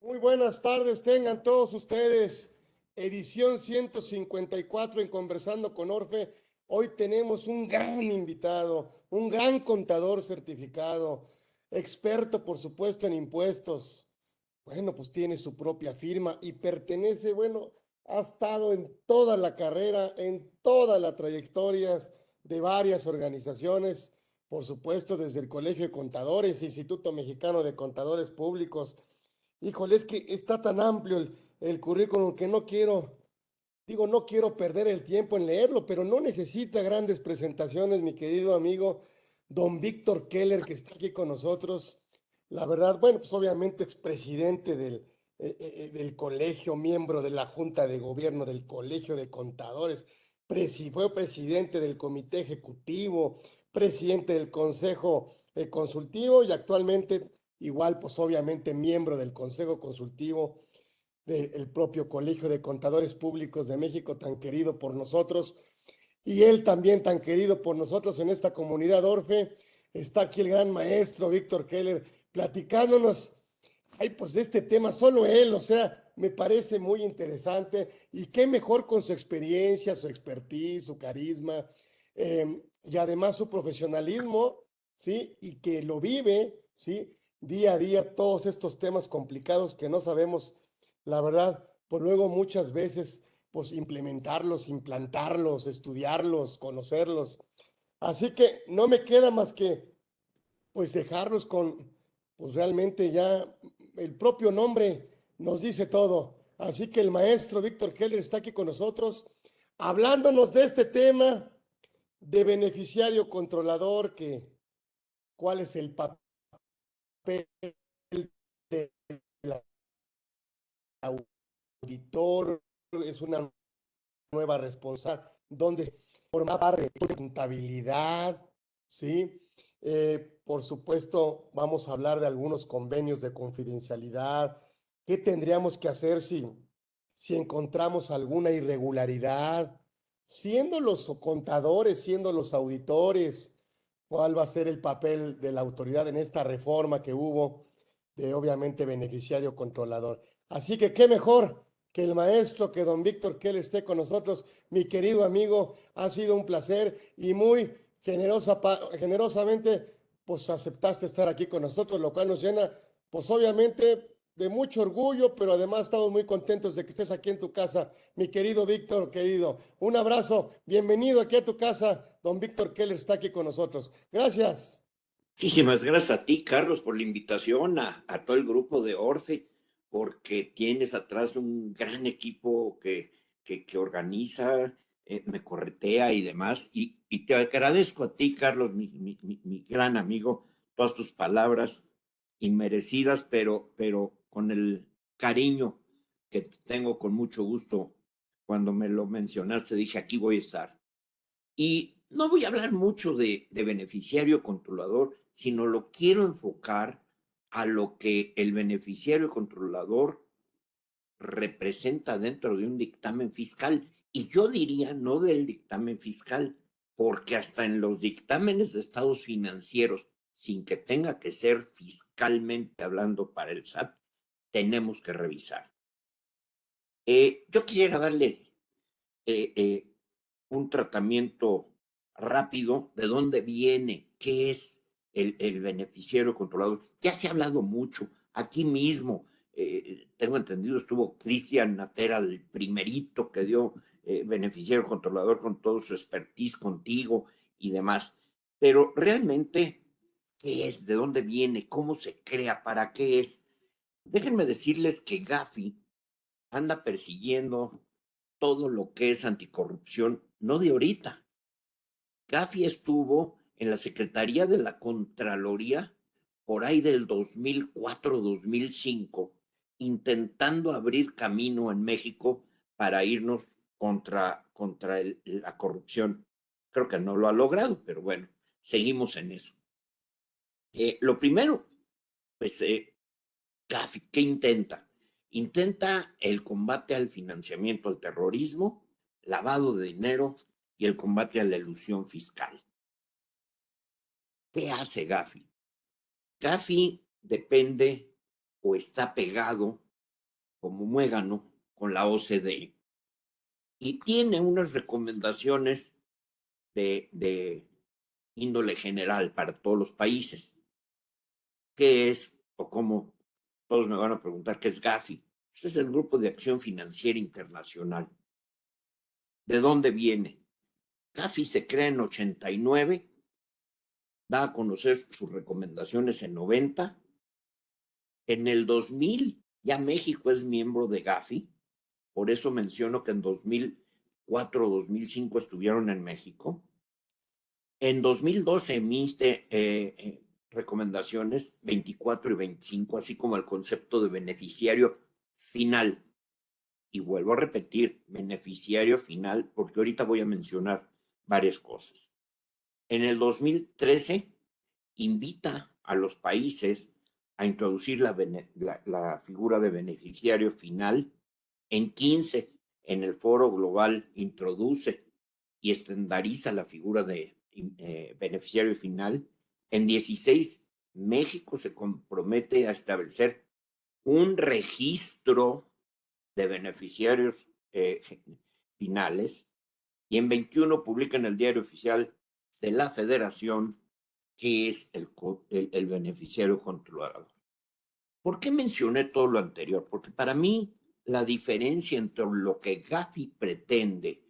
Muy buenas tardes, tengan todos ustedes. Edición 154 en Conversando con Orfe. Hoy tenemos un gran invitado, un gran contador certificado, experto, por supuesto, en impuestos. Bueno, pues tiene su propia firma y pertenece, bueno, ha estado en toda la carrera, en todas las trayectorias de varias organizaciones, por supuesto, desde el Colegio de Contadores, Instituto Mexicano de Contadores Públicos. Híjole, es que está tan amplio el currículum que no quiero perder el tiempo en leerlo, pero no necesita grandes presentaciones, mi querido amigo don Víctor Keller, que está aquí con nosotros. La verdad, bueno, pues obviamente expresidente del colegio, miembro de la Junta de Gobierno del Colegio de Contadores, fue presidente del Comité Ejecutivo, presidente del Consejo Consultivo y actualmente igual, pues obviamente miembro del Consejo Consultivo del propio Colegio de Contadores Públicos de México, tan querido por nosotros, y él también tan querido por nosotros en esta comunidad Orfe. Está aquí el gran maestro Víctor Keller platicándonos, ay, pues de este tema, solo él, o sea, me parece muy interesante y qué mejor con su experiencia, su expertise, su carisma y además su profesionalismo, ¿sí? Y que lo vive, ¿sí? Día a día todos estos temas complicados que no sabemos, la verdad, por luego muchas veces, pues implementarlos, implantarlos, estudiarlos, conocerlos. Así que no me queda más que, pues dejarlos con, pues realmente ya el propio nombre nos dice todo. Así que el maestro Víctor Keller está aquí con nosotros, hablándonos de este tema de beneficiario controlador, que cuál es el papel del auditor, es una nueva responsabilidad, donde forma parte de contabilidad, ¿sí? Por supuesto, vamos a hablar de algunos convenios de confidencialidad. ¿Qué tendríamos que hacer si encontramos alguna irregularidad? Siendo los contadores, siendo los auditores, ¿cuál va a ser el papel de la autoridad en esta reforma que hubo de obviamente beneficiario controlador? Así que qué mejor que el maestro, que don Víctor Kell esté con nosotros. Mi querido amigo, ha sido un placer y muy generosamente pues aceptaste estar aquí con nosotros, lo cual nos llena pues obviamente de mucho orgullo, pero además estamos muy contentos de que estés aquí en tu casa, mi querido Víctor, querido. Un abrazo, bienvenido aquí a tu casa, don Víctor Keller está aquí con nosotros. Gracias. Muchísimas gracias a ti, Carlos, por la invitación, a todo el grupo de Orfe, porque tienes atrás un gran equipo que organiza, me corretea y demás. Y te agradezco a ti, Carlos, mi gran amigo, todas tus palabras inmerecidas, pero con el cariño que tengo con mucho gusto. Cuando me lo mencionaste, dije, aquí voy a estar. Y no voy a hablar mucho de beneficiario controlador, sino lo quiero enfocar a lo que el beneficiario controlador representa dentro de un dictamen fiscal. Y yo diría no del dictamen fiscal, porque hasta en los dictámenes de estados financieros, sin que tenga que ser fiscalmente hablando para el SAT, tenemos que revisar. Yo quisiera darle eh, eh, un tratamiento rápido de dónde viene, qué es el beneficiario controlador. Ya se ha hablado mucho, aquí mismo, tengo entendido, estuvo Cristian Natera, el primerito que dio beneficiario controlador con todo su expertise contigo y demás. Pero realmente, ¿qué es? ¿De dónde viene? ¿Cómo se crea? ¿Para qué es? Déjenme decirles que Gafi anda persiguiendo todo lo que es anticorrupción, no de ahorita. Gafi estuvo en la Secretaría de la Contraloría por ahí del 2004-2005, intentando abrir camino en México para irnos contra la corrupción. Creo que no lo ha logrado, pero bueno, seguimos en eso. Lo primero, pues Gafi, ¿qué intenta? Intenta el combate al financiamiento al terrorismo, lavado de dinero y el combate a la elusión fiscal. ¿Qué hace Gafi? Gafi depende o está pegado como muégano con la OCDE y tiene unas recomendaciones de índole general para todos los países. ¿Qué es o cómo? Todos me van a preguntar qué es Gafi. Este es el Grupo de Acción Financiera Internacional. ¿De dónde viene? Gafi se crea en 89, da a conocer sus recomendaciones en 90. En el 2000 ya México es miembro de Gafi, por eso menciono que en 2004 o 2005 estuvieron en México. En 2012 emite recomendaciones 24 y 25, así como el concepto de beneficiario final. Y vuelvo a repetir, beneficiario final, porque ahorita voy a mencionar varias cosas. En el 2013 invita a los países a introducir la figura de beneficiario final. En 15, en el Foro Global introduce y estandariza la figura de beneficiario final. En 16, México se compromete a establecer un registro de beneficiarios finales, y en 21 publica en el Diario Oficial de la Federación que es el beneficiario controlador. ¿Por qué mencioné todo lo anterior? Porque para mí la diferencia entre lo que Gafi pretende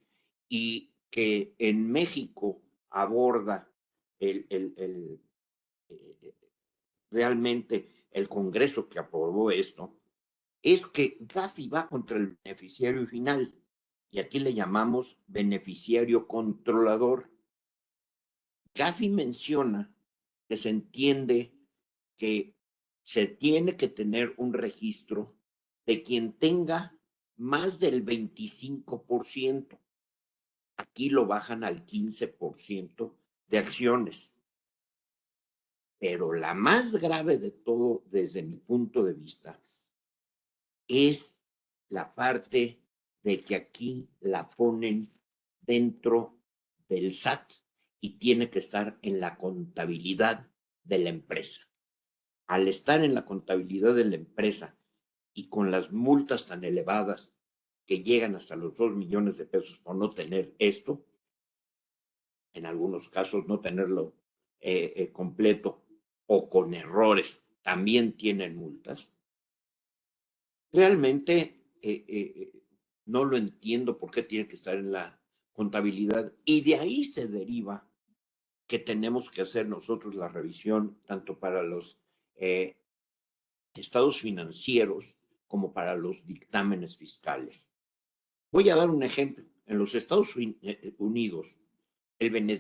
y que en México aborda eh, realmente el Congreso que aprobó esto, es que Gafi va contra el beneficiario final y aquí le llamamos beneficiario controlador. Gafi menciona que se entiende que se tiene que tener un registro de quien tenga más del 25%. Aquí lo bajan al 15% de acciones. Pero la más grave de todo, desde mi punto de vista, es la parte de que aquí la ponen dentro del SAT y tiene que estar en la contabilidad de la empresa. Al estar en la contabilidad de la empresa y con las multas tan elevadas que llegan hasta los 2 millones de pesos por no tener esto, en algunos casos no tenerlo completo o con errores, también tienen multas. Realmente no lo entiendo por qué tiene que estar en la contabilidad y de ahí se deriva que tenemos que hacer nosotros la revisión tanto para los estados financieros como para los dictámenes fiscales. Voy a dar un ejemplo. En los Estados Unidos,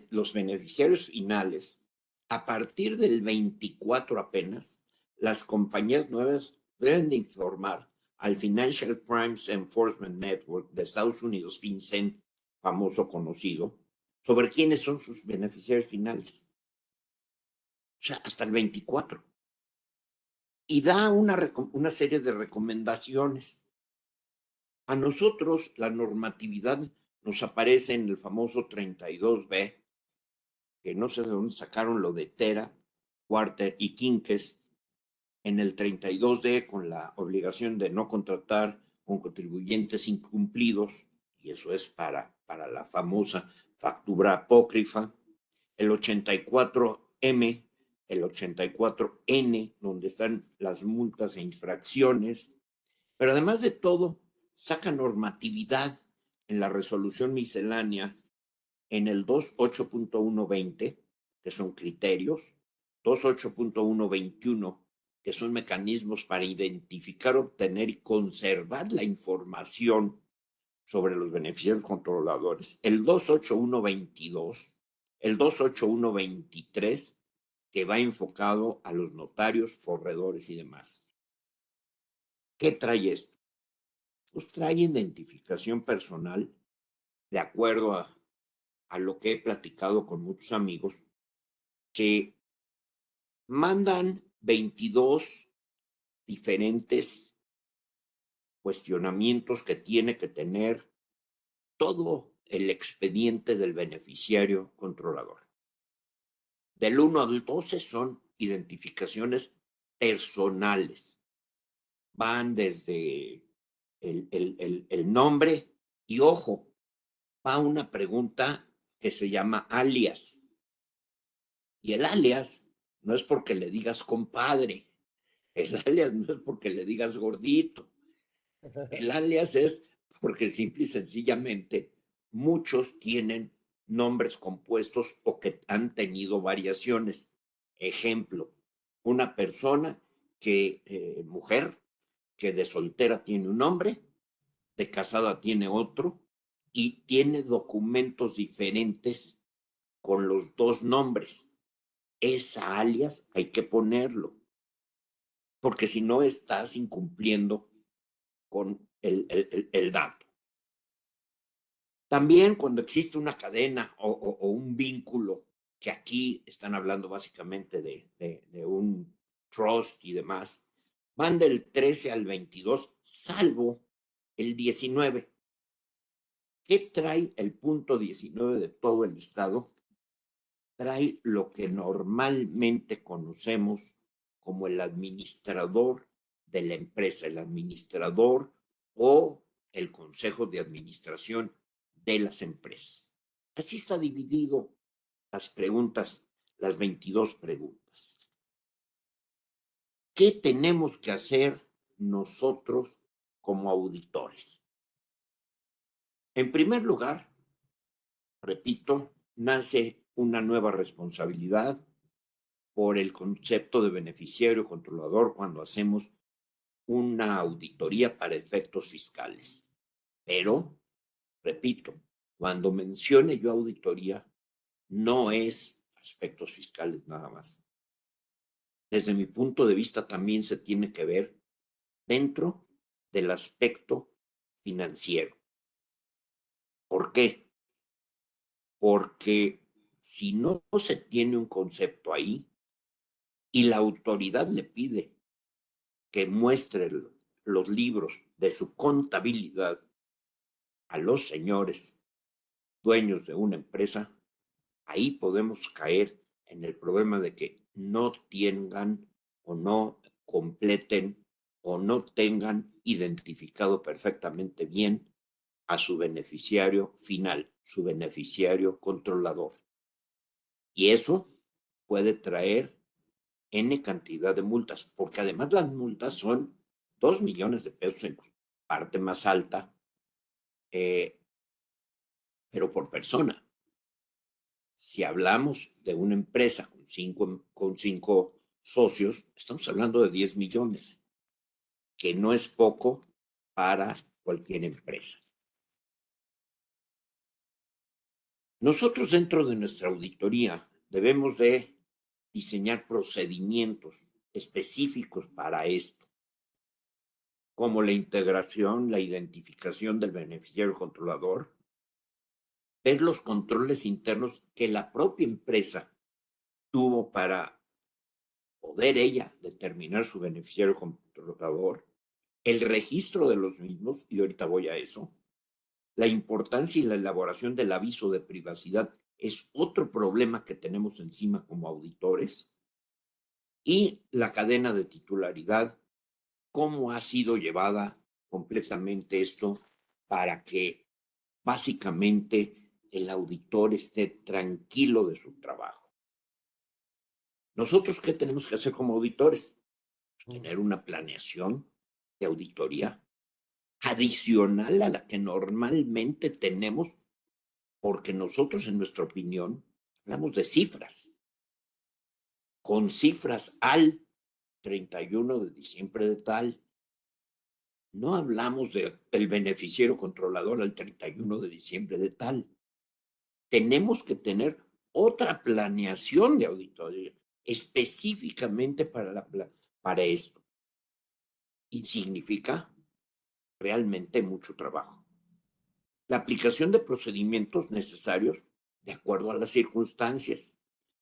los beneficiarios finales, a partir del 24 apenas, las compañías nuevas deben de informar al Financial Crimes Enforcement Network de Estados Unidos, FinCEN, famoso conocido, sobre quiénes son sus beneficiarios finales. O sea, hasta el 24. Y da una serie de recomendaciones. A nosotros la normatividad nos aparece en el famoso 32B, que no sé de dónde sacaron lo de Tera, Quarter y Quinques, en el 32D con la obligación de no contratar con contribuyentes incumplidos, y eso es para la famosa factura apócrifa, el 84M, el 84N, donde están las multas e infracciones, pero además de todo, saca normatividad en la resolución miscelánea en el 28.120, que son criterios, 28.121, que son mecanismos para identificar, obtener y conservar la información sobre los beneficiarios controladores, el 28122, el 28123, que va enfocado a los notarios, corredores y demás. ¿Qué trae esto? Pues trae identificación personal, de acuerdo a lo que he platicado con muchos amigos, que mandan 22 diferentes cuestionamientos que tiene que tener todo el expediente del beneficiario controlador. Del 1 al 12 son identificaciones personales. Van desde el nombre y ojo, va una pregunta que se llama alias. Y el alias no es porque le digas compadre, el alias no es porque le digas gordito, el alias es porque simple y sencillamente muchos tienen nombres compuestos o que han tenido variaciones. Ejemplo, una persona mujer, que de soltera tiene un nombre, de casada tiene otro y tiene documentos diferentes con los dos nombres. Esa alias hay que ponerlo, porque si no estás incumpliendo con el dato. También cuando existe una cadena o un vínculo, que aquí están hablando básicamente de un trust y demás, van del 13 al 22, salvo el 19. ¿Qué trae el punto 19 de todo el listado? Trae lo que normalmente conocemos como el administrador de la empresa, el administrador o el consejo de administración de las empresas. Así está dividido las preguntas, las 22 preguntas. ¿Qué tenemos que hacer nosotros como auditores? En primer lugar, repito, nace una nueva responsabilidad por el concepto de beneficiario controlador cuando hacemos una auditoría para efectos fiscales. Pero, repito, cuando mencione yo auditoría, no es aspectos fiscales nada más. Desde mi punto de vista también se tiene que ver dentro del aspecto financiero. ¿Por qué? Porque si no se tiene un concepto ahí y la autoridad le pide que muestre los libros de su contabilidad a los señores dueños de una empresa, ahí podemos caer en el problema de que no tengan o no completen o no tengan identificado perfectamente bien a su beneficiario final, su beneficiario controlador. Y eso puede traer N cantidad de multas, porque además las multas son 2 millones de pesos en parte más alta, eh, pero por persona. Si hablamos de una empresa con cinco socios, estamos hablando de 10 millones, que no es poco para cualquier empresa. Nosotros dentro de nuestra auditoría debemos de diseñar procedimientos específicos para esto, como la integración, la identificación del beneficiario controlador, ver los controles internos que la propia empresa tuvo para poder ella determinar su beneficiario controlador, el registro de los mismos, y ahorita voy a eso, la importancia y la elaboración del aviso de privacidad es otro problema que tenemos encima como auditores, y la cadena de titularidad, cómo ha sido llevada completamente esto para que básicamente el auditor esté tranquilo de su trabajo. ¿Nosotros qué tenemos que hacer como auditores? Tener una planeación de auditoría adicional a la que normalmente tenemos, porque nosotros, en nuestra opinión, hablamos de cifras, con cifras al 31 de diciembre de tal. No hablamos del beneficiario controlador al 31 de diciembre de tal. Tenemos que tener otra planeación de auditoría específicamente para esto. Y significa realmente mucho trabajo. La aplicación de procedimientos necesarios de acuerdo a las circunstancias,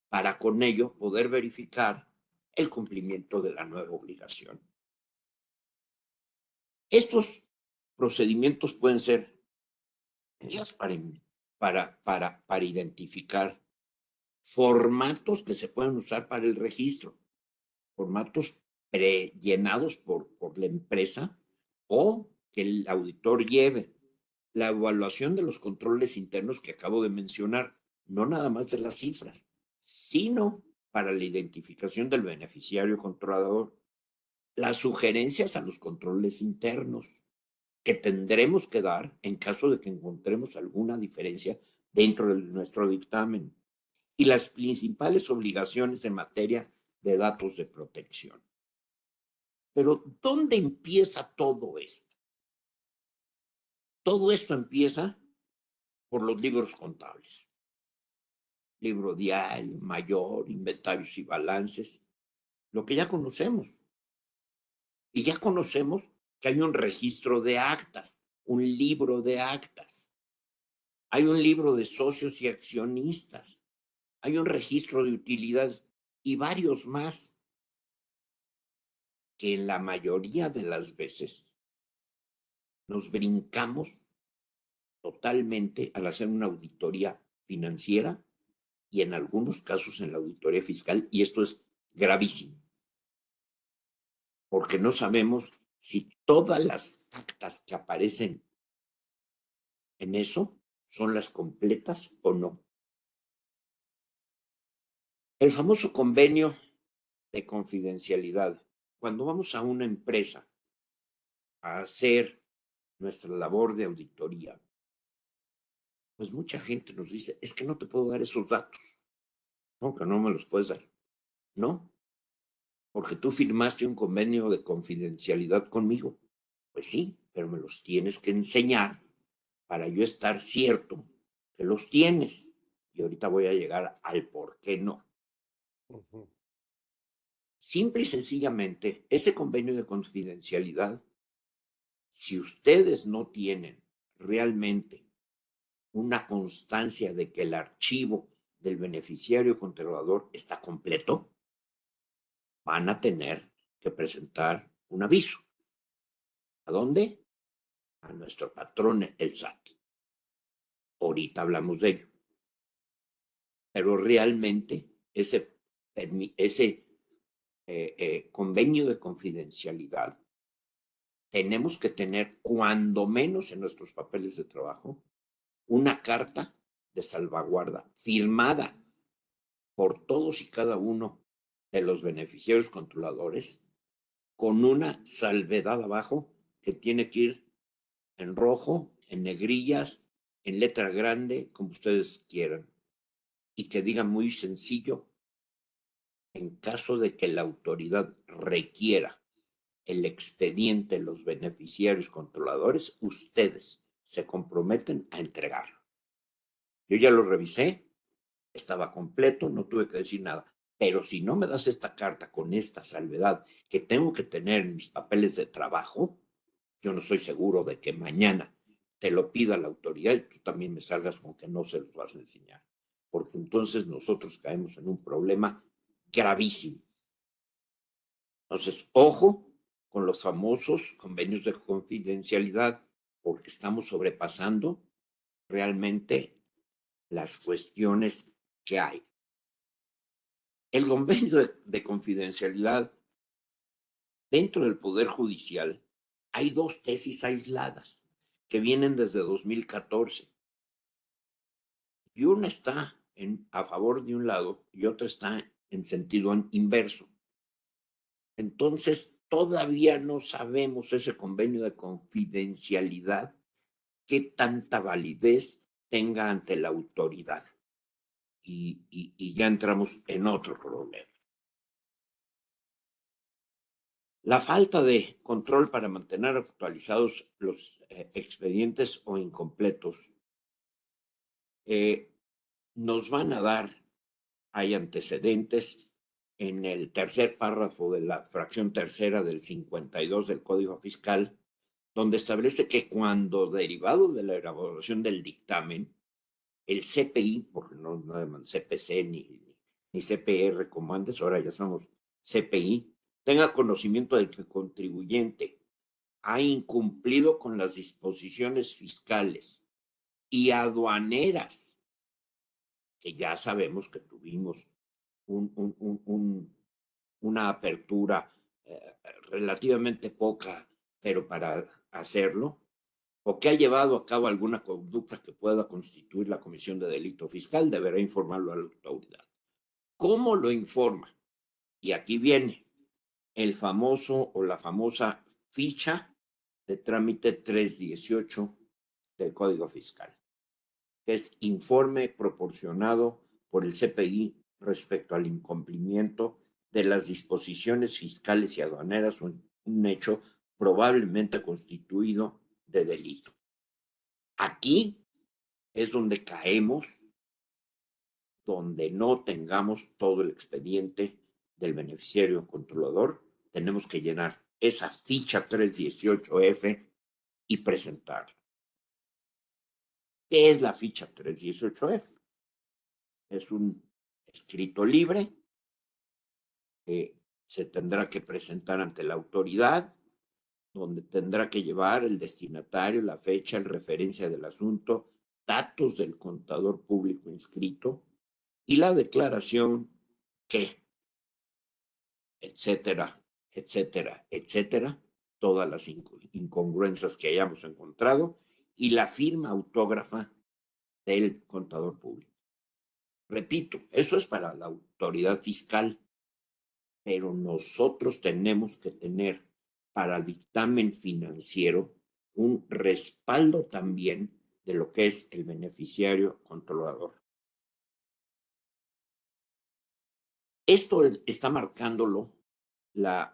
para con ello poder verificar el cumplimiento de la nueva obligación. Estos procedimientos pueden ser guías para identificar formatos que se pueden usar para el registro, formatos prellenados por la empresa o que el auditor lleve, la evaluación de los controles internos que acabo de mencionar, no nada más de las cifras, sino para la identificación del beneficiario controlador, las sugerencias a los controles internos que tendremos que dar en caso de que encontremos alguna diferencia dentro de nuestro dictamen y las principales obligaciones en materia de datos de protección. Pero, ¿dónde empieza todo esto? Todo esto empieza por los libros contables. Libro diario, mayor, inventarios y balances, lo que ya conocemos. Y ya conocemos que hay un registro de actas, un libro de actas. Hay un libro de socios y accionistas. Hay un registro de utilidades y varios más que en la mayoría de las veces nos brincamos totalmente al hacer una auditoría financiera y en algunos casos en la auditoría fiscal, y esto es gravísimo, porque no sabemos si todas las actas que aparecen en eso son las completas o no. El famoso convenio de confidencialidad. Cuando vamos a una empresa a hacer nuestra labor de auditoría, pues mucha gente nos dice, es que no te puedo dar esos datos. No, que no me los puedes dar. No, porque tú firmaste un convenio de confidencialidad conmigo. Pues sí, pero me los tienes que enseñar para yo estar cierto que los tienes. Y ahorita voy a llegar al por qué no. Ujú. Simple y sencillamente, ese convenio de confidencialidad, si ustedes no tienen realmente una constancia de que el archivo del beneficiario controlador está completo, van a tener que presentar un aviso. ¿A dónde? A nuestro patrón, el SAT. Ahorita hablamos de ello. Pero realmente ese convenio de confidencialidad tenemos que tener, cuando menos en nuestros papeles de trabajo, una carta de salvaguarda firmada por todos y cada uno de los beneficiarios controladores, con una salvedad abajo que tiene que ir en rojo, en negrillas, en letra grande, como ustedes quieran, y que diga muy sencillo, en caso de que la autoridad requiera el expediente de los beneficiarios controladores, ustedes se comprometen a entregarlo. Yo ya lo revisé, estaba completo, no tuve que decir nada. Pero si no me das esta carta con esta salvedad que tengo que tener en mis papeles de trabajo, yo no estoy seguro de que mañana te lo pida la autoridad y tú también me salgas con que no se los vas a enseñar. Porque entonces nosotros caemos en un problema gravísimo. Entonces, ojo con los famosos convenios de confidencialidad, porque estamos sobrepasando realmente las cuestiones que hay. El convenio de confidencialidad dentro del Poder Judicial hay dos tesis aisladas que vienen desde 2014 y una está a favor de un lado y otra está en sentido inverso. Entonces, todavía no sabemos ese convenio de confidencialidad qué tanta validez tenga ante la autoridad. Y ya entramos en otro problema. La falta de control para mantener actualizados los expedientes o incompletos nos van a dar, hay antecedentes en el tercer párrafo de la fracción tercera del 52 del Código Fiscal, donde establece que cuando derivado de la elaboración del dictamen, el CPI, porque no llaman CPC ni CPR como antes, ahora ya somos CPI, tenga conocimiento de que el contribuyente ha incumplido con las disposiciones fiscales y aduaneras, que ya sabemos que tuvimos una apertura relativamente poca pero para hacerlo, o que ha llevado a cabo alguna conducta que pueda constituir la comisión de delito fiscal, deberá informarlo a la autoridad. ¿Cómo lo informa? Y aquí viene el famoso o la famosa ficha de trámite 318 del Código Fiscal, que es informe proporcionado por el CPI respecto al incumplimiento de las disposiciones fiscales y aduaneras, un hecho probablemente constituido de delito. Aquí es donde caemos, donde no tengamos todo el expediente del beneficiario controlador, tenemos que llenar esa ficha 318F y presentarla. ¿Qué es la ficha 318F? Es un escrito libre que se tendrá que presentar ante la autoridad, donde tendrá que llevar el destinatario, la fecha, el referencia del asunto, datos del contador público inscrito y la declaración que, etcétera, etcétera, etcétera, todas las incongruencias que hayamos encontrado y la firma autógrafa del contador público. Repito, eso es para la autoridad fiscal, pero nosotros tenemos que tener para dictamen financiero un respaldo también de lo que es el beneficiario controlador. Esto está marcándolo la,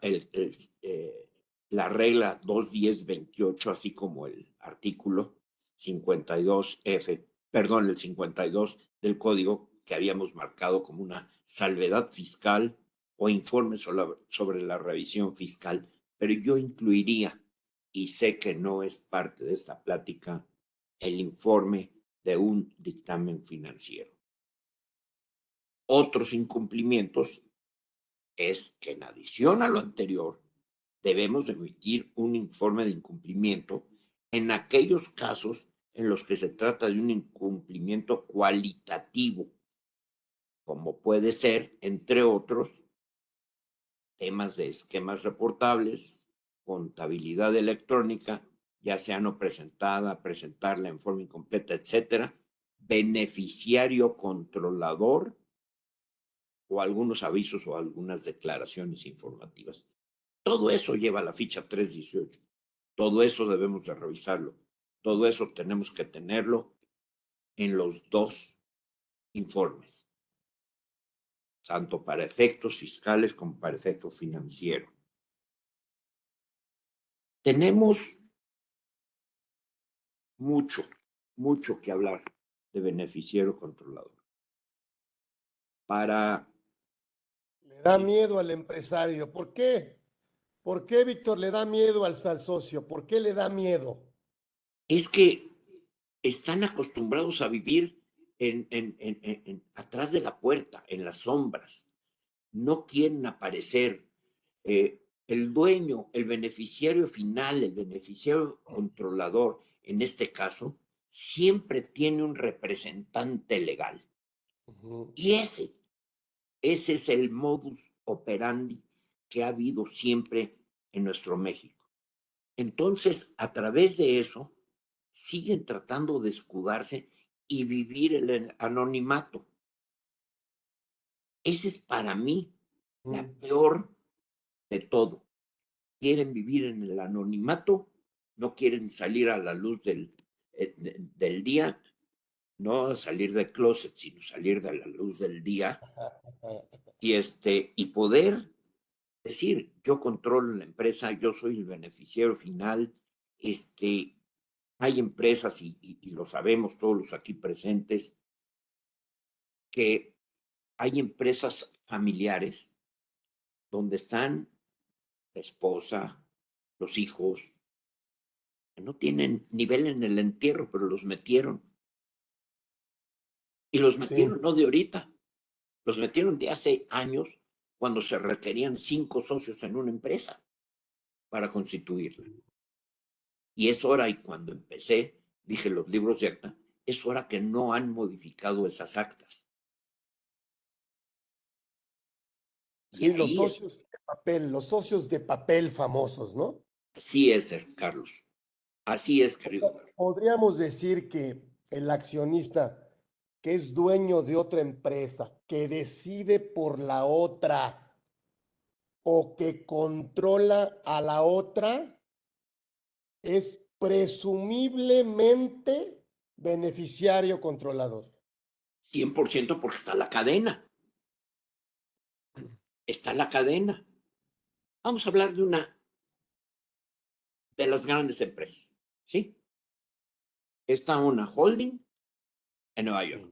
la regla 21028, así como el artículo 52F, perdón, el 52 del código que habíamos marcado como una salvedad fiscal o informe sobre la revisión fiscal, pero yo incluiría, y sé que no es parte de esta plática, el informe de un dictamen financiero. Otros incumplimientos es que en adición a lo anterior, debemos emitir un informe de incumplimiento en aquellos casos en los que se trata de un incumplimiento cualitativo, como puede ser, entre otros, temas de esquemas reportables, contabilidad electrónica, ya sea no presentada, presentarla en forma incompleta, etcétera, beneficiario controlador o algunos avisos o algunas declaraciones informativas. Todo eso lleva a la ficha 318. Todo eso debemos de revisarlo. Todo eso tenemos que tenerlo en los dos informes, tanto para efectos fiscales como para efecto financiero. Tenemos mucho, mucho que hablar de beneficiario controlador. Para... Le da miedo al empresario. ¿Por qué? ¿Por qué, Víctor, le da miedo al socio? ¿Por qué le da miedo? Es que están acostumbrados a vivir atrás de la puerta, en las sombras. No quieren aparecer. El dueño, el beneficiario final, el beneficiario controlador, en este caso, siempre tiene un representante legal. Y ese es el modus operandi que ha habido siempre en nuestro México. Entonces, a través de eso, siguen tratando de escudarse y vivir el anonimato. Ese es para mí la peor de todo. Quieren vivir en el anonimato, no quieren salir a la luz del día, no salir del closet, sino salir de la luz del día y poder decir, yo controlo la empresa, yo soy el beneficiario final, hay empresas, y lo sabemos todos los aquí presentes, que hay empresas familiares donde están la esposa, los hijos, que no tienen nivel en el entierro, pero los metieron. Y los metieron Sí. no de ahorita, los metieron de hace años cuando se requerían 5 socios en una empresa para constituirla. Y es hora, y cuando empecé, dije los libros de acta, es hora que no han modificado esas actas. Y Sí, ahí es, los socios de papel famosos, ¿no? Así es, Carlos. Así es, O sea, querido. podríamos decir que el accionista que es dueño de otra empresa, que decide por la otra o que controla a la otra, es presumiblemente beneficiario controlador. 100% porque está la cadena. Está la cadena. Vamos a hablar de una de las grandes empresas, ¿sí? Está una holding en Nueva York.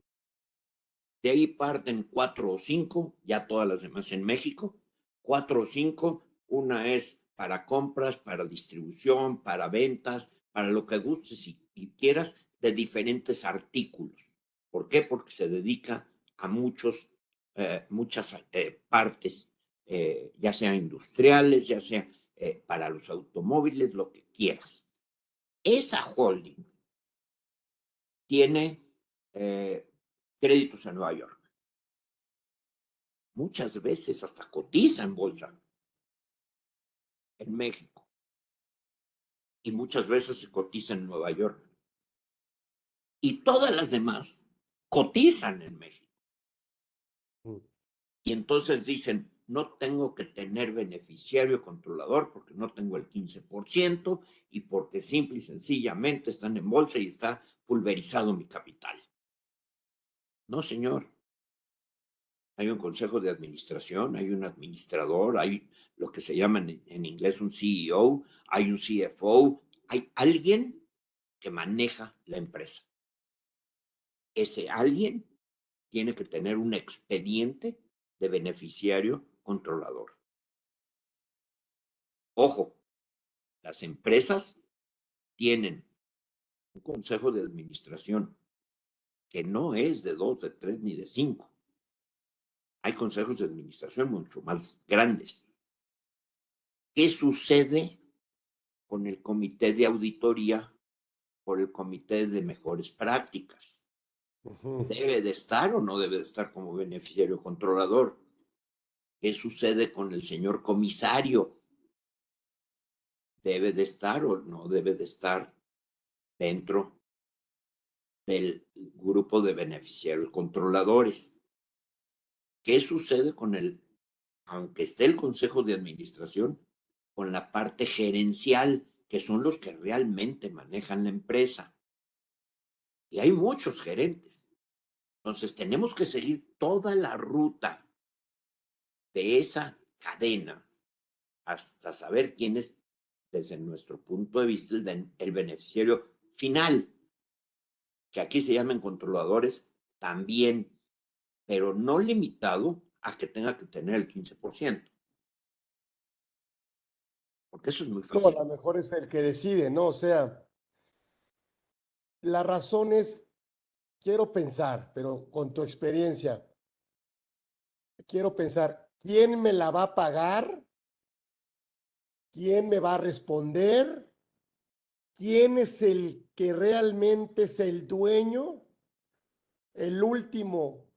De ahí parten 4 o 5, ya todas las demás en México. 4 o 5, una es para compras, para distribución, para ventas, para lo que gustes y quieras, de diferentes artículos. ¿Por qué? Porque se dedica a muchas partes, ya sean industriales, ya sea para los automóviles, lo que quieras. Esa holding tiene créditos en Nueva York. Muchas veces hasta cotiza en bolsa en México y muchas veces se cotiza en Nueva York. Y todas las demás cotizan en México. Y entonces dicen, no tengo que tener beneficiario controlador porque no tengo el 15% y porque simple y sencillamente están en bolsa y está pulverizado mi capital. No, señor. Hay un consejo de administración, hay un administrador, hay lo que se llama en inglés un CEO, hay un CFO, hay alguien que maneja la empresa. Ese alguien tiene que tener un expediente de beneficiario controlador. Ojo, las empresas tienen un consejo de administración que no es de 2, de 3 ni de 5. Hay consejos de administración mucho más grandes. ¿Qué sucede con el comité de auditoría por el comité de mejores prácticas? ¿Debe de estar o no debe de estar como beneficiario controlador? ¿Qué sucede con el señor comisario? ¿Debe de estar o no debe de estar dentro del grupo de beneficiarios controladores? ¿Qué sucede con aunque esté el consejo de administración, con la parte gerencial, que son los que realmente manejan la empresa? Y hay muchos gerentes. Entonces tenemos que seguir toda la ruta de esa cadena hasta saber quién es, desde nuestro punto de vista, el beneficiario final, que aquí se llaman controladores también, pero no limitado a que tenga que tener el 15%, porque eso es muy No, a fácil. lo mejor es el que decide, ¿no? O sea, la razón es, quiero pensar, pero con tu experiencia, quiero pensar, ¿quién me la va a pagar? ¿Quién me va a responder? ¿Quién es el que realmente es el dueño? El último,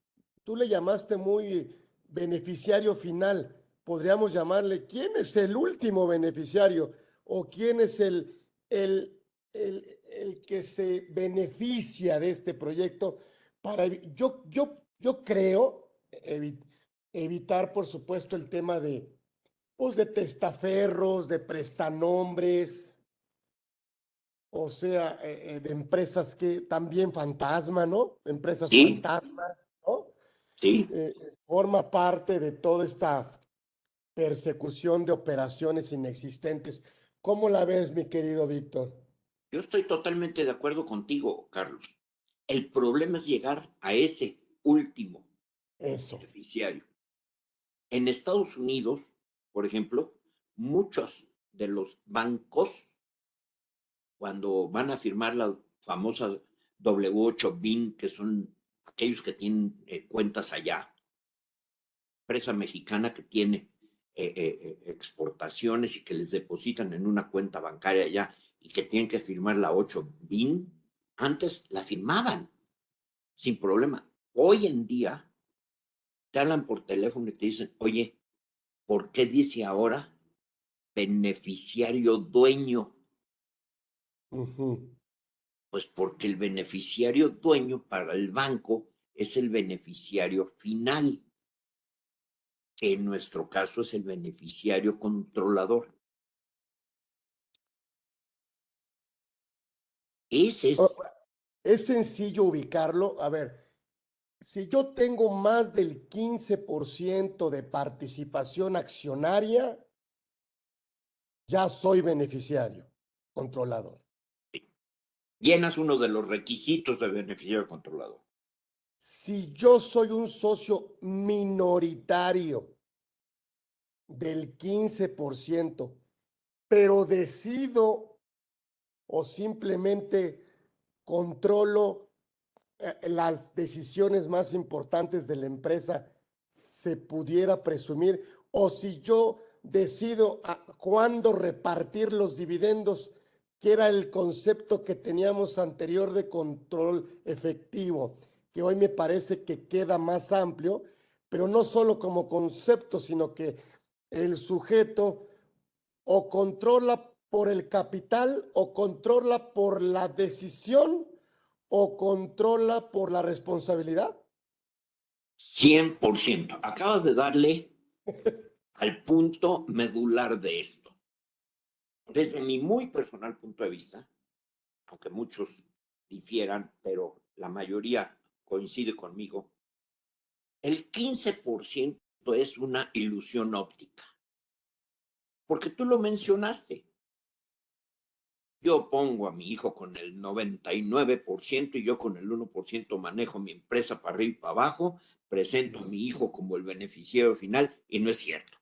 tú le llamaste muy beneficiario final. Podríamos llamarle, ¿quién es el último beneficiario? ¿O quién es el que se beneficia de este proyecto? Yo creo evitar, por supuesto, el tema pues, de testaferros, de prestanombres, o sea, de empresas que también fantasma, ¿no? Empresas Sí, fantasma, ¿no? sí, Forma parte de toda esta persecución de operaciones inexistentes. ¿Cómo la ves, mi querido Víctor? yo estoy totalmente de acuerdo contigo, Carlos. El problema es llegar a ese último Eso. beneficiario. En Estados Unidos, por ejemplo, muchos de los bancos, cuando van a firmar la famosa W8 BIN, que son aquellos que tienen cuentas allá, empresa mexicana que tiene exportaciones y que les depositan en una cuenta bancaria allá y que tienen que firmar la 8 BIN, antes la firmaban sin problema. Hoy en día te hablan por teléfono y te dicen, oye, ¿por qué dice ahora beneficiario dueño? Ujú. Pues porque el beneficiario dueño para el banco es el beneficiario final, que en nuestro caso es el beneficiario controlador. Ese O- es Es sencillo ubicarlo. A ver, si yo tengo más del 15% de participación accionaria, ya soy beneficiario controlador. llenas uno de los requisitos de beneficiario controlador. Si yo soy un socio minoritario del 15%, pero decido o simplemente controlo las decisiones más importantes de la empresa, se pudiera presumir, o si yo decido cuándo repartir los dividendos, que era el concepto que teníamos anterior de control efectivo, que hoy me parece que queda más amplio, pero no solo como concepto, sino que el sujeto o controla por el capital o controla por la decisión o controla por la responsabilidad. 100%. Acabas de darle al punto medular de esto. Desde mi muy personal punto de vista, aunque muchos difieran, pero la mayoría coincide conmigo, el 15% es una ilusión óptica. Porque tú lo mencionaste. Yo pongo a mi hijo con el 99% y yo con el 1% manejo mi empresa para arriba y para abajo, presento a mi hijo como el beneficiario final y no es cierto.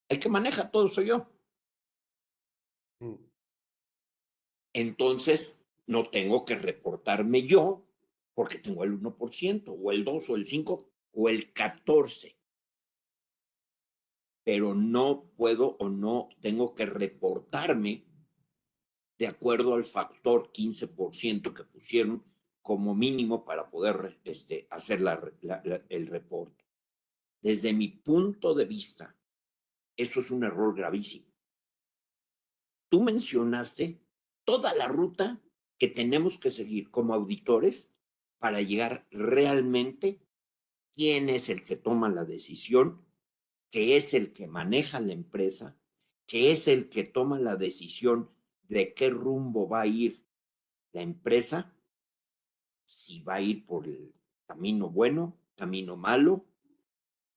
El que maneja todo soy yo. Mm. Entonces, no tengo que reportarme yo porque tengo el 1% o el 2 o el 5 o el 14%, pero no puedo o no tengo que reportarme de acuerdo al factor 15% que pusieron como mínimo para poder hacer el reporte. Desde mi punto de vista, eso es un error gravísimo. Tú mencionaste toda la ruta que tenemos que seguir como auditores para llegar realmente quién es el que toma la decisión, que es el que maneja la empresa, que es el que toma la decisión de qué rumbo va a ir la empresa, si va a ir por el camino bueno, camino malo,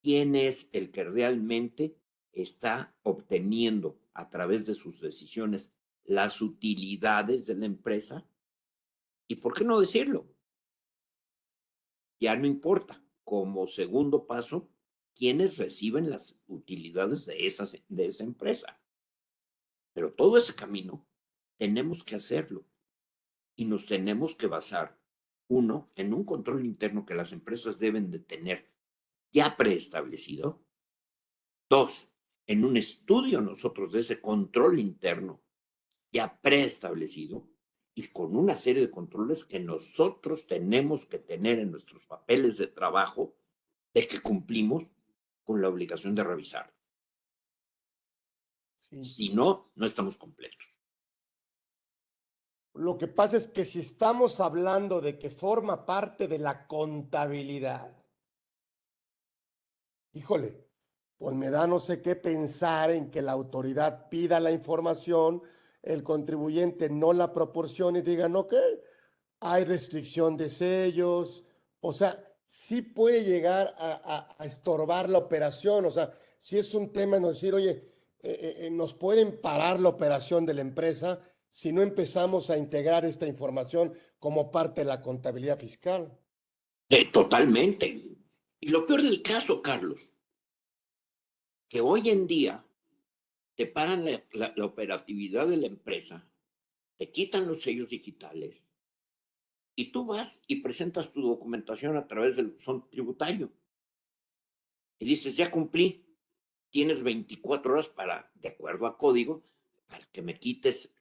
quién es el que realmente está obteniendo a través de sus decisiones las utilidades de la empresa. ¿Y por qué no decirlo? Ya no importa. Como segundo paso, quiénes reciben las utilidades de esa empresa. Pero todo ese camino tenemos que hacerlo y nos tenemos que basar, uno, en un control interno que las empresas deben de tener ya preestablecido. Dos, en un estudio nosotros de ese control interno ya preestablecido y con una serie de controles que nosotros tenemos que tener en nuestros papeles de trabajo de que cumplimos con la obligación de revisarlos. Sí. Si no, no estamos completos. Lo que pasa es que si estamos hablando de que forma parte de la contabilidad, híjole, pues me da no sé qué pensar en que la autoridad pida la información, el contribuyente no la proporcione y digan, ok, hay restricción de sellos, o sea, sí puede llegar a estorbar la operación, o sea, si es un tema no decir, oye, nos pueden parar la operación de la empresa si no empezamos a integrar esta información como parte de la contabilidad fiscal. Totalmente. Y lo peor del caso, Carlos, que hoy en día te paran la operatividad de la empresa, te quitan los sellos digitales y tú vas y presentas tu documentación a través del buzón tributario y dices, ya cumplí, tienes 24 horas para, de acuerdo a código, para que me quites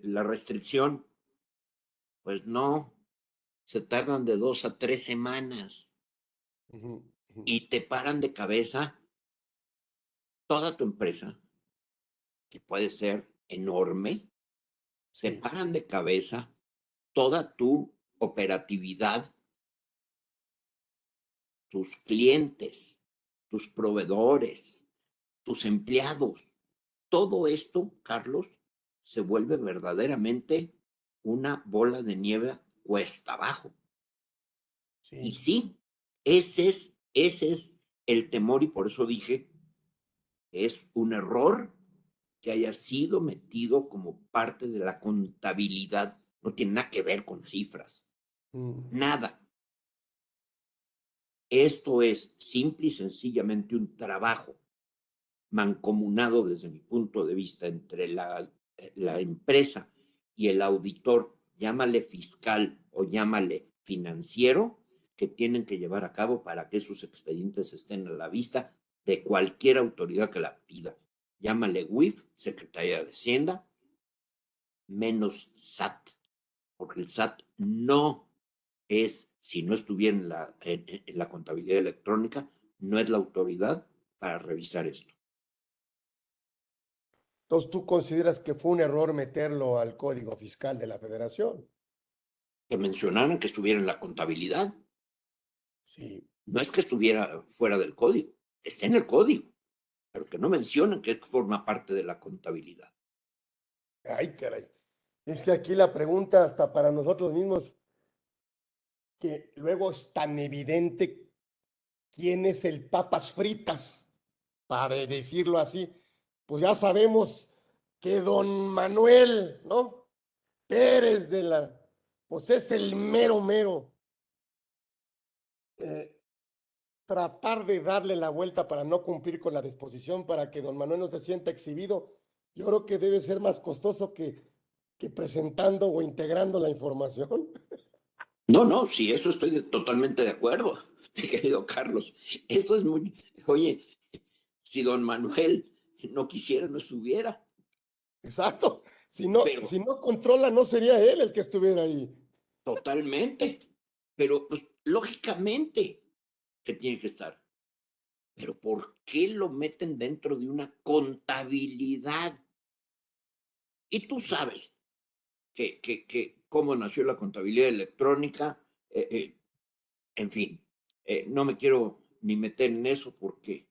la restricción. Pues no, se tardan de 2 a 3 semanas Ujú, ujú. y te paran de cabeza toda tu empresa, que puede ser enorme, te Sí. paran de cabeza toda tu operatividad, tus clientes, tus proveedores, tus empleados. Todo esto, Carlos, se vuelve verdaderamente una bola de nieve cuesta abajo. Y Sí. sí, ese es el temor y por eso dije, es un error que haya sido metido como parte de la contabilidad. No tiene nada que ver con cifras, Mm. nada. Esto es simple y sencillamente un trabajo mancomunado desde mi punto de vista entre la empresa y el auditor, llámale fiscal o llámale financiero, que tienen que llevar a cabo para que sus expedientes estén a la vista de cualquier autoridad que la pida. Llámale WIF, Secretaría de Hacienda, menos SAT, porque el SAT no es, si no estuviera en la contabilidad electrónica, no es la autoridad para revisar esto. Entonces, ¿tú consideras que fue un error meterlo al Código Fiscal de la Federación? Que mencionaran que estuviera en la contabilidad. Sí. No es que estuviera fuera del código, está en el código, pero que no mencionan que forma parte de la contabilidad. Ay, caray. Es que aquí la pregunta, hasta para nosotros mismos, que luego es tan evidente quién es el papas fritas, para decirlo así. Pues ya sabemos que don Manuel, ¿no? Pérez pues es el mero mero. Eh, Tratar de darle la vuelta para no cumplir con la disposición para que don Manuel no se sienta exhibido, yo creo que debe ser más costoso que presentando o integrando la información. No, no, sí, eso estoy totalmente de acuerdo, mi querido Carlos. Eso es muy, oye, si don Manuel no quisiera, no estuviera, Exacto. pero Si no controla, no sería él el que estuviera ahí. totalmente, pero pues lógicamente que tiene que estar. Pero ¿por qué lo meten dentro de una contabilidad? Y tú sabes que cómo nació la contabilidad electrónica, eh, eh, en fin, no me quiero ni meter en eso porque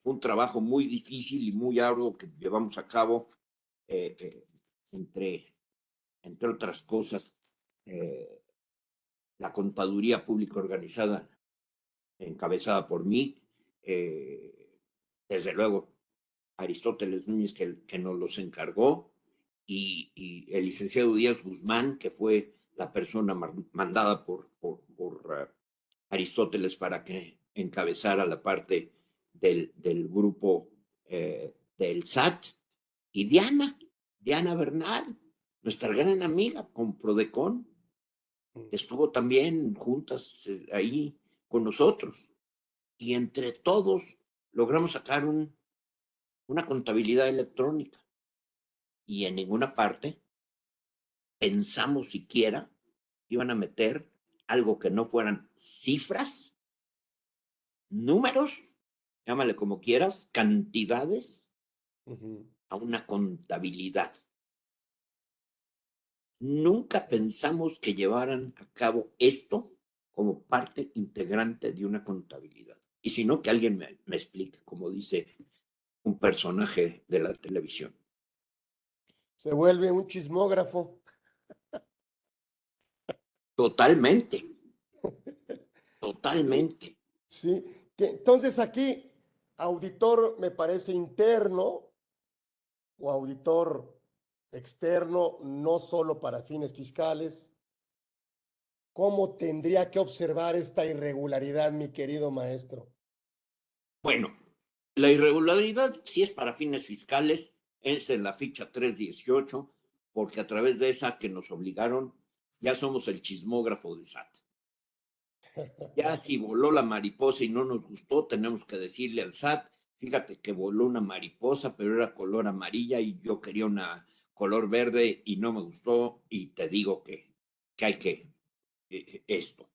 fue un trabajo muy difícil y muy arduo que llevamos a cabo eh, eh, entre, entre otras cosas, eh, la contaduría pública organizada, encabezada por mí, eh, desde luego Aristóteles Núñez que nos los encargó y el licenciado Díaz Guzmán, que fue la persona mandada por Aristóteles para que encabezara la parte del grupo del SAT, y Diana Bernal, nuestra gran amiga con Prodecon, que estuvo también juntas ahí con nosotros. Y entre todos logramos sacar una contabilidad electrónica y en ninguna parte pensamos siquiera que iban a meter algo que no fueran cifras, números, llámale como quieras, cantidades Ujú. a una contabilidad. Nunca pensamos que llevaran a cabo esto como parte integrante de una contabilidad. Y si no, que alguien me explique, como dice un personaje de la televisión. Se vuelve un chismógrafo. Totalmente, Sí, totalmente. sí. Que entonces aquí, auditor me parece interno o auditor externo, no solo para fines fiscales. ¿Cómo tendría que observar esta irregularidad, mi querido maestro? Bueno, la irregularidad sí es para fines fiscales, es en la ficha 318, porque a través de esa que nos obligaron, ya somos el chismógrafo del SAT. Ya si voló la mariposa y no nos gustó, tenemos que decirle al SAT, fíjate que voló una mariposa, pero era color amarilla y yo quería una color verde y no me gustó y te digo que hay que esto.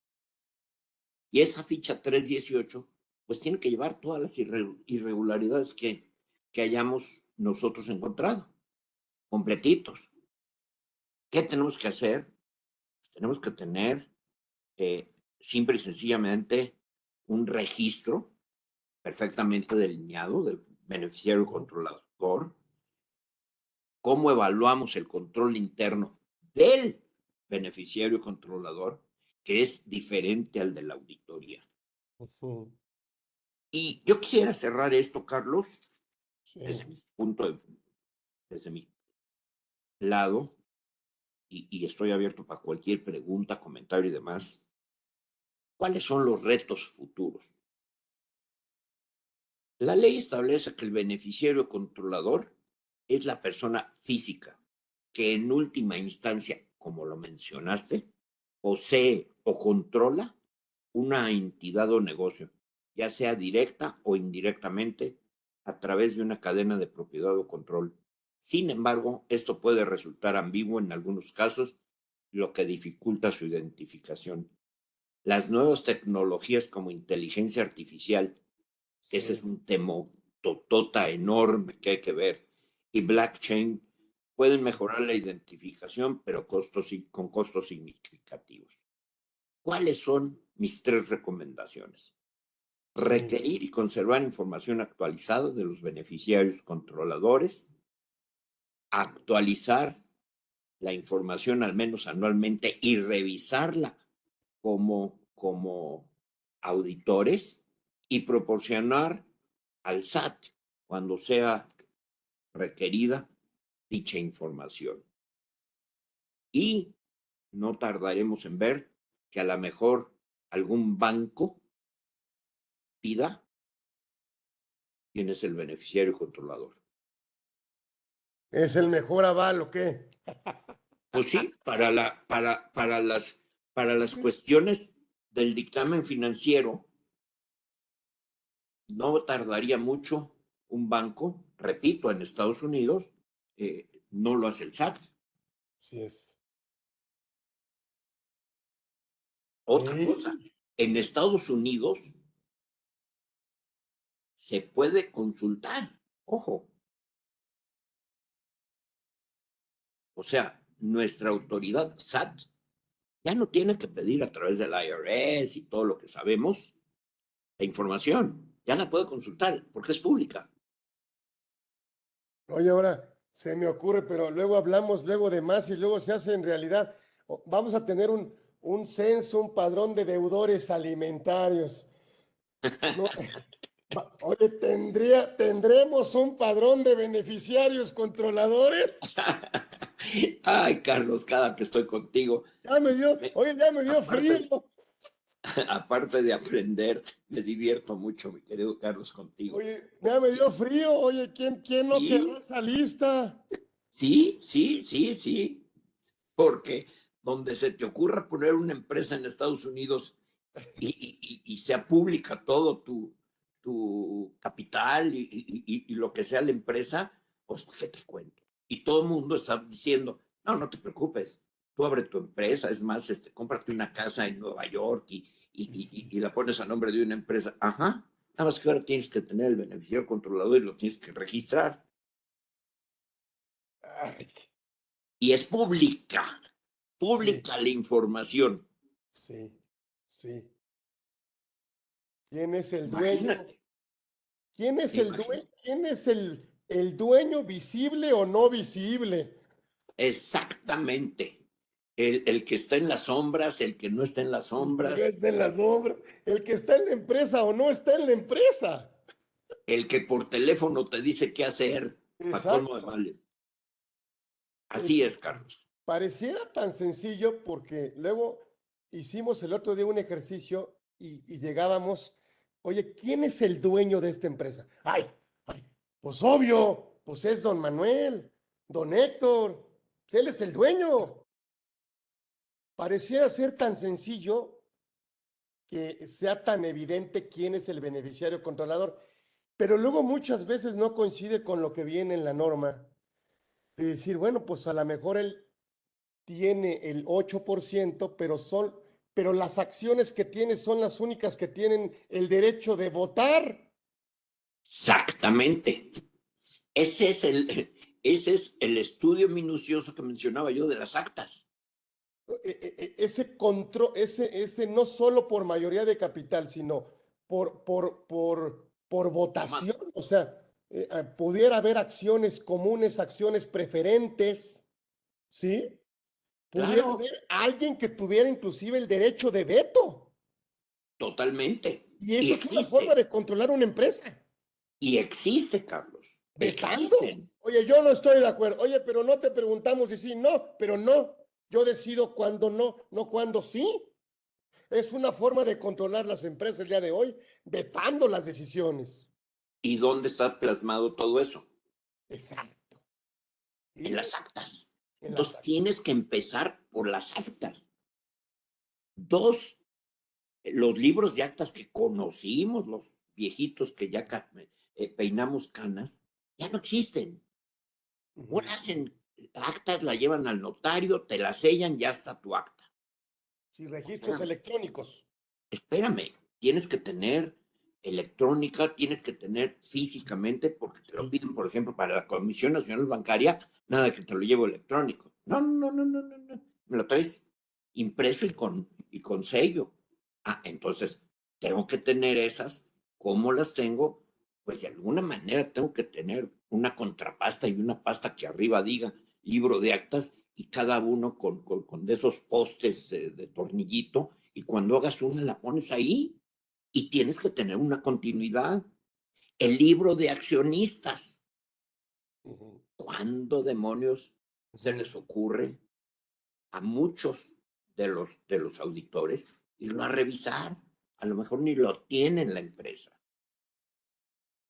Y esa ficha 318, pues tiene que llevar todas las irregularidades que hayamos nosotros encontrado, completitos. ¿Qué tenemos que hacer? Pues tenemos que tener simple y sencillamente un registro perfectamente delineado del beneficiario controlador, cómo evaluamos el control interno del beneficiario controlador, que es diferente al de la auditoría. Ujú. Y yo quisiera cerrar esto, Carlos, Sí. desde mi lado, y estoy abierto para cualquier pregunta, comentario y demás. ¿Cuáles son los retos futuros? La ley establece que el beneficiario controlador es la persona física que en última instancia, como lo mencionaste, posee o controla una entidad o negocio, ya sea directa o indirectamente, a través de una cadena de propiedad o control. Sin embargo, esto puede resultar ambiguo en algunos casos, lo que dificulta su identificación. Las nuevas tecnologías como inteligencia artificial, ese es Sí. un tema totota enorme que hay que ver, y blockchain pueden mejorar la identificación, pero con costos significativos. ¿Cuáles son mis 3 recomendaciones? Sí. Requerir y conservar información actualizada de los beneficiarios controladores, actualizar la información al menos anualmente y revisarla como auditores y proporcionar al SAT cuando sea requerida dicha información. Y no tardaremos en ver que a lo mejor algún banco pida quién es el beneficiario controlador. ¿Es el mejor aval o qué? Pues sí, para las cuestiones del dictamen financiero, no tardaría mucho un banco, repito, en Estados Unidos, no lo hace el SAT. Así es. Otra cosa, en Estados Unidos se puede consultar, ojo, o sea, nuestra autoridad SAT ya no tiene que pedir a través del IRS y todo lo que sabemos la información, ya la puede consultar porque es pública. Oye, ahora se me ocurre, pero luego hablamos luego de más y luego se hace en realidad. Vamos a tener un censo, un padrón de deudores alimentarios. No, oye, ¿tendremos un padrón de beneficiarios controladores? Ay, Carlos, cada que estoy contigo, Ya me dio aparte, frío. aparte de aprender, me divierto mucho, mi querido Carlos, contigo. Oye, ya me Porque dio frío. Oye, ¿quién no querrá sí, esa lista? sí, porque donde se te ocurra poner una empresa en Estados Unidos y sea pública todo tu capital y lo que sea la empresa, pues, ¿qué te cuento? Y todo el mundo está diciendo, no, no te preocupes, tú abre tu empresa, es más, cómprate una casa en Nueva York Sí, sí. y la pones a nombre de una empresa. Ajá, nada más que ahora tienes que tener el beneficiario controlador y lo tienes que registrar. Ay, Y es pública, sí, pública la información. sí, sí. ¿Quién es el dueño? Imagínate, ¿Quién es el dueño? imagínate. ¿Quién es el dueño visible o no visible? Exactamente. El que está en las sombras, el que no está en las El que no sombras, está en las obras, el que está en la empresa o no está en la empresa. el que por teléfono te dice qué hacer, para colmo de Exacto. males. Así Es, es, Carlos. pareciera tan sencillo porque luego hicimos el otro día un ejercicio y llegábamos, oye, ¿quién es el dueño de esta empresa? Ay, pues obvio, pues es don Manuel, don Héctor, pues él es el dueño. Pareciera ser tan sencillo que sea tan evidente quién es el beneficiario controlador, pero luego muchas veces no coincide con lo que viene en la norma de decir, bueno, pues a lo mejor él tiene el 8%, pero las acciones que tiene son las únicas que tienen el derecho de votar. Exactamente. ese es el, ese es el estudio minucioso que mencionaba yo de las actas. Ese control, ese no solo por mayoría de capital, sino por votación, o sea, pudiera haber acciones comunes, acciones preferentes, ¿sí? Pudiera Claro, haber alguien que tuviera inclusive el derecho de veto. totalmente. Y Y eso es una forma existe, de controlar una empresa, y existe, Carlos. vetando. Existen. Oye, yo no estoy de acuerdo. Oye, pero no te preguntamos si sí, no, pero no. Yo decido cuándo no, no cuándo sí. Es una forma de controlar las empresas el día de hoy, vetando las decisiones. ¿Y dónde está plasmado todo eso? Exacto. En Y las actas. en las Entonces actas. tienes que empezar por las actas. Dos, los libros de actas que conocimos, los viejitos que ya peinamos canas, ya no existen. Ahora Ujú. hacen actas, la llevan al notario, te la sellan, ya está tu acta. Sí, registros Espérame, electrónicos. espérame, tienes que tener electrónica, tienes que tener físicamente, porque te lo Sí. piden, por ejemplo, para la Comisión Nacional Bancaria, nada que te lo llevo electrónico. No, no, no, no, no, no. Me lo traes impreso y con sello. Ah, entonces, tengo que tener esas. ¿Cómo las tengo? Pues de alguna manera tengo que tener una contrapasta y una pasta que arriba diga libro de actas y cada uno con de esos postes de tornillito y cuando hagas una la pones ahí y tienes que tener una continuidad. El libro de accionistas, Ujú, ¿cuándo demonios se ujú. les ocurre a muchos de los auditores irlo a revisar? A lo mejor ni lo tiene la empresa.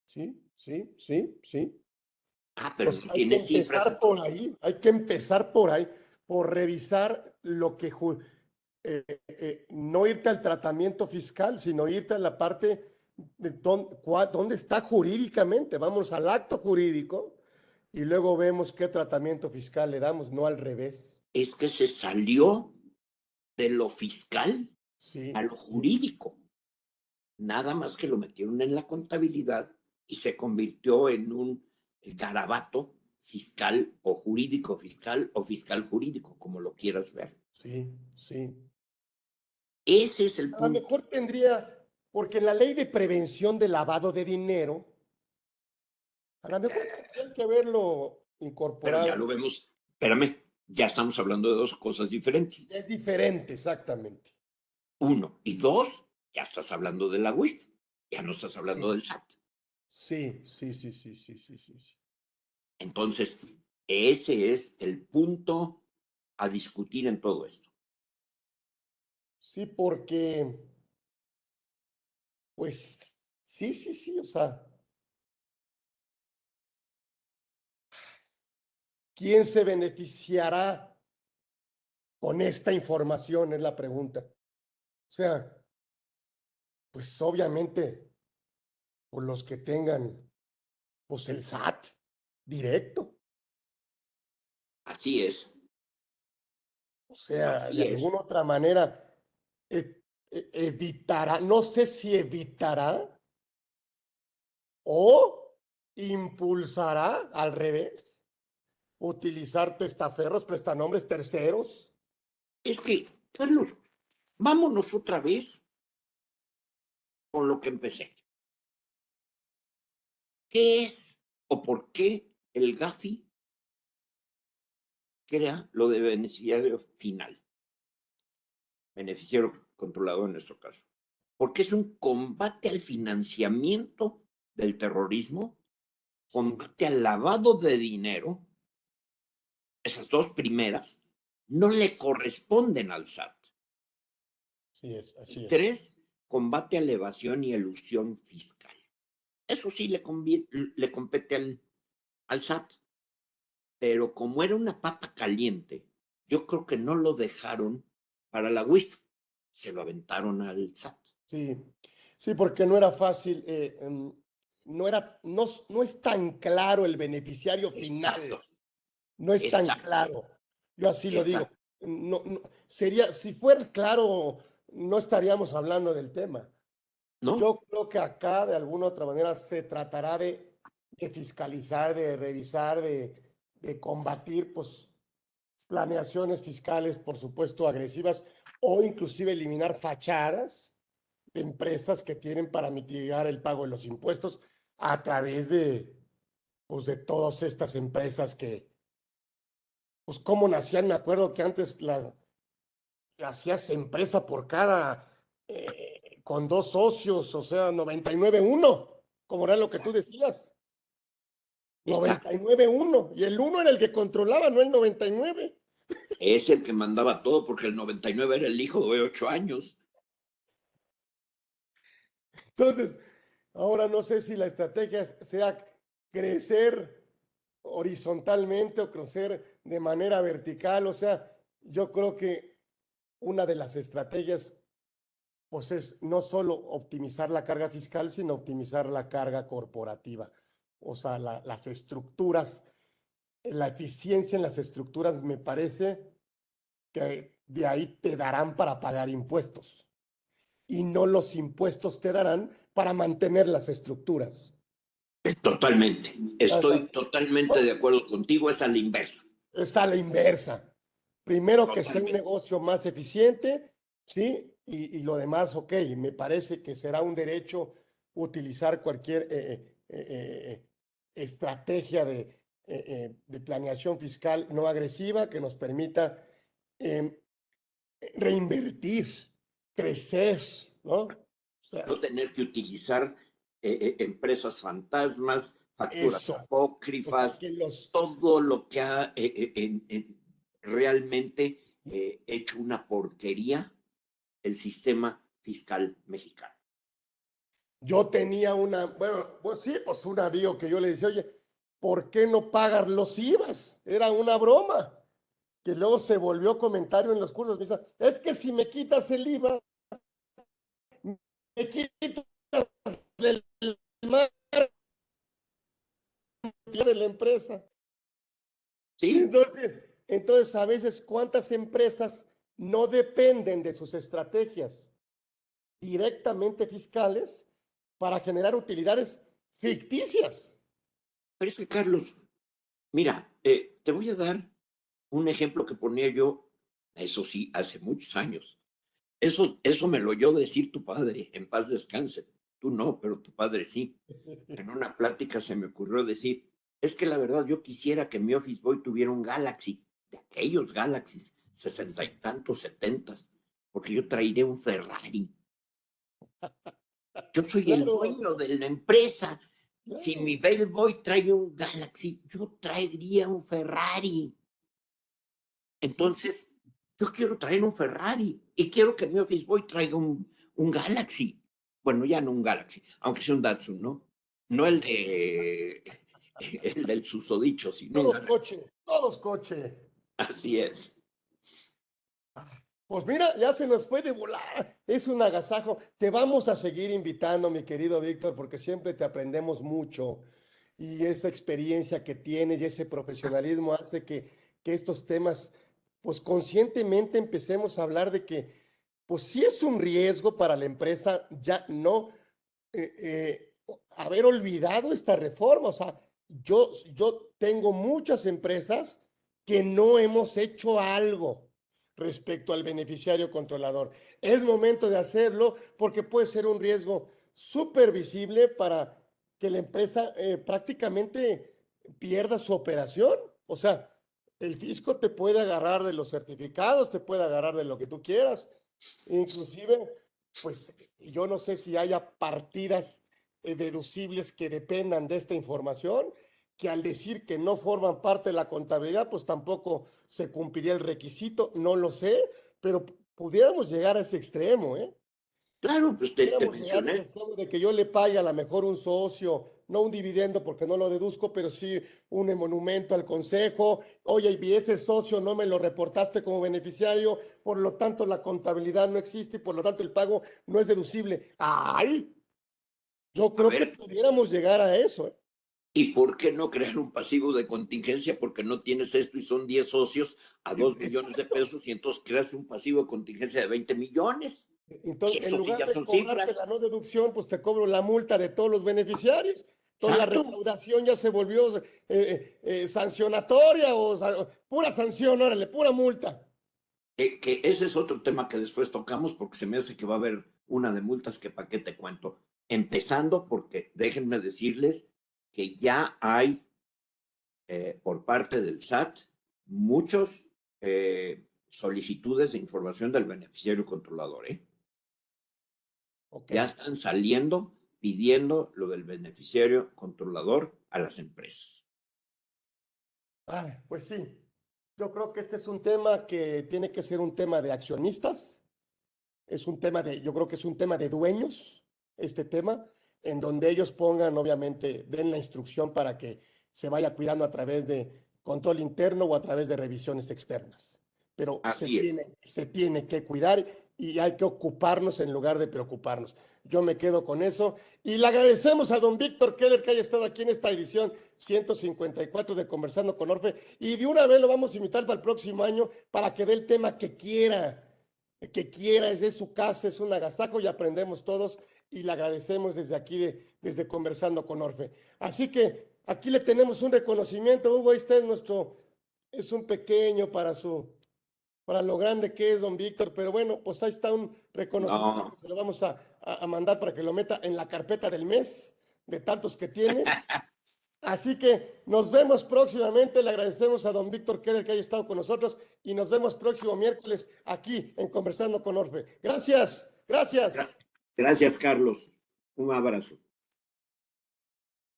Sí, sí, sí, sí. Ah, pero Pues no hay que tiene cifras empezar por entonces. ahí, hay que empezar por ahí, por revisar lo que, no irte al tratamiento fiscal, sino irte a la parte de dónde está jurídicamente. Vamos al acto jurídico y luego vemos qué tratamiento fiscal le damos, no al revés. Es que se salió de lo fiscal a Sí, lo sí, jurídico. Nada más que lo metieron en la contabilidad y se convirtió en un garabato fiscal o fiscal jurídico, como lo quieras ver. sí, sí. Ese es el A lo punto. mejor tendría, porque en la ley de prevención de lavado de dinero, a lo mejor tendrían que haberlo Pero ya incorporado. lo vemos, espérame, ya estamos hablando de dos cosas diferentes. Es diferente, exactamente. Uno y dos, ya estás hablando de la UIF, ya no estás hablando Sí, del SAT. sí, sí, sí, sí, sí, sí, sí, sí. Entonces, ese es el punto a discutir en todo esto. Sí, porque, pues, sí, sí, sí, o sea, ¿quién se beneficiará con esta información? Es la pregunta. O sea, pues obviamente, por los que tengan, pues el SAT directo. Así es, O sea, de así alguna es. otra manera, evitará, no sé si evitará o impulsará al revés, utilizar testaferros, prestanombres terceros. Es que, Carlos, vámonos otra vez con lo que empecé. ¿Qué es o por qué el GAFI crea lo de beneficiario final? Beneficiario controlado en nuestro caso. Porque es un combate al financiamiento del terrorismo, Sí, combate al lavado de dinero. Esas dos primeras no le corresponden al SAT. sí es, Y así es. tres, combate a la evasión y elusión fiscal. Eso sí le compete al SAT, pero como era una papa caliente, yo creo que no lo dejaron para la WIF, se lo aventaron al SAT. Sí, sí, porque no era fácil, no era, no, no es tan claro el beneficiario Exacto, final, no es tan exacto, claro. Yo así lo digo. exacto. No, sería, si fuera claro, no estaríamos hablando del tema. ¿No? Yo creo que acá, de alguna u otra manera, se tratará de de fiscalizar, de revisar, de combatir, pues, planeaciones fiscales, por supuesto, agresivas, o inclusive eliminar fachadas de empresas que tienen para mitigar el pago de los impuestos a través de, pues, de todas estas empresas que, pues, cómo nacían. Me acuerdo que antes hacías empresa por cada, con dos socios, o sea, 99-1, como era lo que tú decías. Exacto. 99-1, y el uno era el que controlaba, no el 99. Es el que mandaba todo porque el 99 era el hijo de 8 años. Entonces, ahora no sé si la estrategia sea crecer horizontalmente o crecer de manera vertical. O sea, yo creo que una de las estrategias, pues, es no solo optimizar la carga fiscal, sino optimizar la carga corporativa. O sea, las estructuras, la eficiencia en las estructuras, me parece que de ahí te darán para pagar impuestos y no los impuestos te darán para mantener las estructuras. Totalmente. O sea, Estoy totalmente de acuerdo contigo, es a la inversa. es a la inversa. Primero que sea un Totalmente. negocio más eficiente, ¿sí? Y lo demás, ok, me parece que será un derecho utilizar cualquier estrategia de planeación fiscal no agresiva que nos permita em, reinvertir, crecer, ¿no? O sea, No tener que utilizar empresas fantasmas, facturas eso. O sea, apócrifas, que los... todo lo que ha realmente hecho una porquería el sistema fiscal mexicano. Yo tenía una, bueno, pues sí, pues un amigo que yo le decía, oye, ¿por qué no pagas los IVAs? Era una broma, que luego se volvió comentario en los cursos. Me dice, es que si me quitas el IVA, me quitas el margen de la empresa. ¿Sí? Entonces, a veces, ¿cuántas empresas no dependen de sus estrategias directamente fiscales para generar utilidades ficticias? Pero es que, Carlos, mira, te voy a dar un ejemplo que ponía yo, eso sí, hace muchos años. Eso me lo oyó decir tu padre, en paz descanse. Tú no, pero tu padre sí. En una plática se me ocurrió decir, es que la verdad yo quisiera que mi Office Boy tuviera un Galaxy, de aquellos Galaxies, Sí, sesenta sí. y tantos, setentas, porque yo traeré un Ferrari. Yo soy el Claro, dueño de la empresa. Si mi claro. Bellboy trae un Galaxy, yo traería un Ferrari. Sí, sí. Entonces, yo quiero traer un Ferrari y quiero que mi Office Boy traiga un Galaxy. Bueno, ya no un Galaxy, aunque sea un Datsun, ¿no? No el de el del susodicho, sino un Todos Galaxy. coche, todos coche. Así es. Pues mira, ya se nos puede volar. Es un agasajo. Te vamos a seguir invitando, mi querido Víctor, porque siempre te aprendemos mucho. Y esa experiencia que tienes y ese profesionalismo hace que estos temas, pues conscientemente empecemos a hablar de que, pues sí es un riesgo para la empresa, ya no haber olvidado esta reforma. O sea, yo tengo muchas empresas que no hemos hecho algo respecto al beneficiario controlador. Es momento de hacerlo porque puede ser un riesgo súper visible para que la empresa prácticamente pierda su operación. O sea, el fisco te puede agarrar de los certificados, te puede agarrar de lo que tú quieras. Inclusive, pues yo no sé si haya partidas deducibles que dependan de esta información, que al decir que no forman parte de la contabilidad, pues tampoco se cumpliría el requisito, no lo sé, pero pudiéramos llegar a ese extremo, ¿eh? Claro, pues te Pudiéramos llegar a ese mencioné. extremo de que yo le pague a lo mejor un socio, no un dividendo porque no lo deduzco, pero sí un monumento al consejo. Oye, y ese socio no me lo reportaste como beneficiario, por lo tanto la contabilidad no existe y por lo tanto el pago no es deducible. ¡Ay! Yo A creo que ver, pudiéramos llegar a eso, ¿eh? ¿y por qué no crear un pasivo de contingencia? Porque no tienes esto y son 10 socios a 2 millones de Exacto. pesos y entonces creas un pasivo de contingencia de 20 millones. Que Entonces, en eso sí lugar ya de son cobrarte cifras. la no deducción, pues te cobro la multa de todos los beneficiarios. Entonces la Exacto. recaudación ya se volvió sancionatoria pura sanción, órale, pura multa. Que ese es otro tema que después tocamos porque se me hace que va a haber una de multas que para qué te cuento. Empezando porque déjenme decirles que ya hay por parte del SAT muchos solicitudes de información del beneficiario controlador. Ok. Ya están saliendo pidiendo lo del beneficiario controlador a las empresas. Pues sí, yo creo que este es un tema que tiene que ser un tema de accionistas, es un tema yo creo que es un tema de dueños, este tema, en donde ellos pongan, obviamente, den la instrucción para que se vaya cuidando a través de control interno o a través de revisiones externas. Pero Así es. se tiene que cuidar y hay que ocuparnos en lugar de preocuparnos. Yo me quedo con eso y le agradecemos a don Víctor Keller que haya estado aquí en esta edición 154 de Conversando con Orfe y de una vez lo vamos a invitar para el próximo año para que dé el tema que quiera, es de su casa, es un agasajo y aprendemos todos y le agradecemos desde aquí, desde Conversando con Orfe. Así que aquí le tenemos un reconocimiento, Hugo, ahí está es un pequeño para lo grande que es don Víctor, pero bueno, pues ahí está un reconocimiento No, que se lo vamos a mandar para que lo meta en la carpeta del mes, de tantos que tiene. Así que nos vemos próximamente. Le agradecemos a don Víctor Keller que haya estado con nosotros y nos vemos próximo miércoles aquí en Conversando con Orfe. Gracias, gracias. gracias, Carlos. Un abrazo.